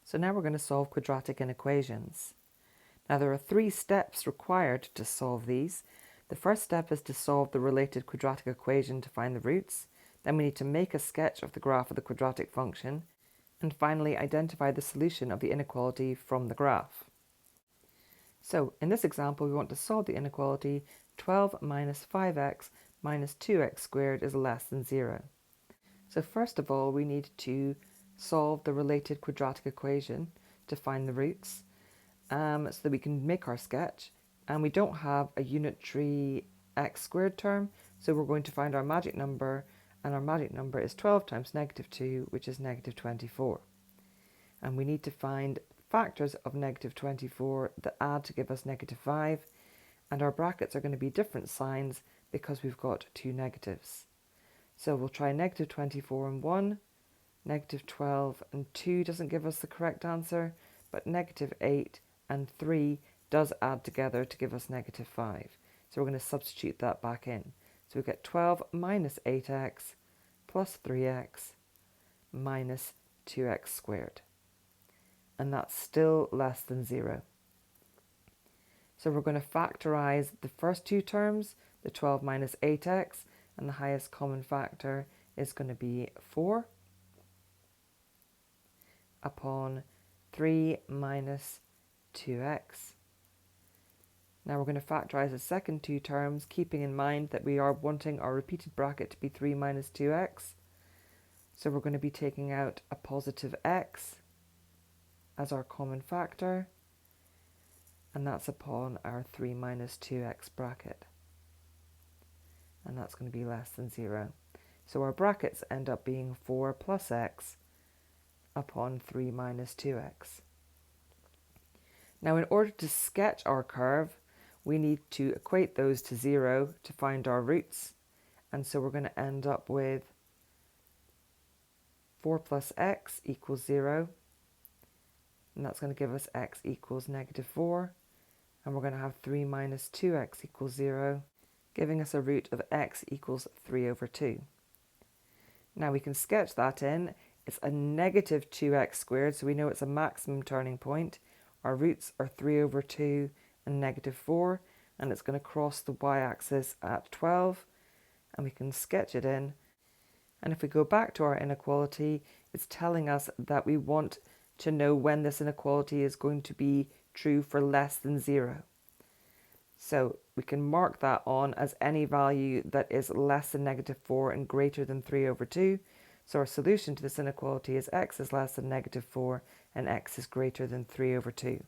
So now we're going to solve quadratic inequations. Now there are 3 steps required to solve these. The first step is to solve the related quadratic equation to find the roots. Then we need to make a sketch of the graph of the quadratic function. And finally identify the solution of the inequality from the graph. So in this example we want to solve the inequality 12 minus 5x minus 2x squared is less than 0. So first of all we need to solve the related quadratic equation to find the roots so that we can make our sketch, and we don't have a unitary x squared term, so we're going to find our magic number, and our magic number is 12 times negative 2, which is negative 24. And we need to find factors of negative 24 that add to give us negative 5, and our brackets are going to be different signs because we've got 2 negatives. So we'll try negative 24 and 1, negative 12 and 2 doesn't give us the correct answer, but negative 8 and 3 does add together to give us negative 5. So we're going to substitute that back in. So we get 12 minus 8x plus 3x minus 2x squared. And that's still less than 0. So we're going to factorize the first 2 terms, the 12 minus 8x, and the highest common factor is going to be 4 upon 3 minus 2x. Now we're going to factorize the second 2 terms, keeping in mind that we are wanting our repeated bracket to be 3 minus 2x. So we're going to be taking out a positive x as our common factor, and that's upon our 3 minus 2x bracket. And that's going to be less than 0. So our brackets end up being 4 plus x upon 3 minus 2x. Now in order to sketch our curve, we need to equate those to 0 to find our roots. And so we're going to end up with 4 plus x equals 0. And that's going to give us x equals negative 4. And we're going to have 3 minus 2x equals 0, giving us a root of x equals 3 over 2. Now we can sketch that in. It's a negative 2x squared, so we know it's a maximum turning point. Our roots are 3 over 2 and negative 4, and it's going to cross the y-axis at 12, and we can sketch it in. And if we go back to our inequality, it's telling us that we want to know when this inequality is going to be true for less than 0. So we can mark that on as any value that is less than negative 4 and greater than 3 over 2. So our solution to this inequality is x is less than negative 4 and x is greater than 3 over 2.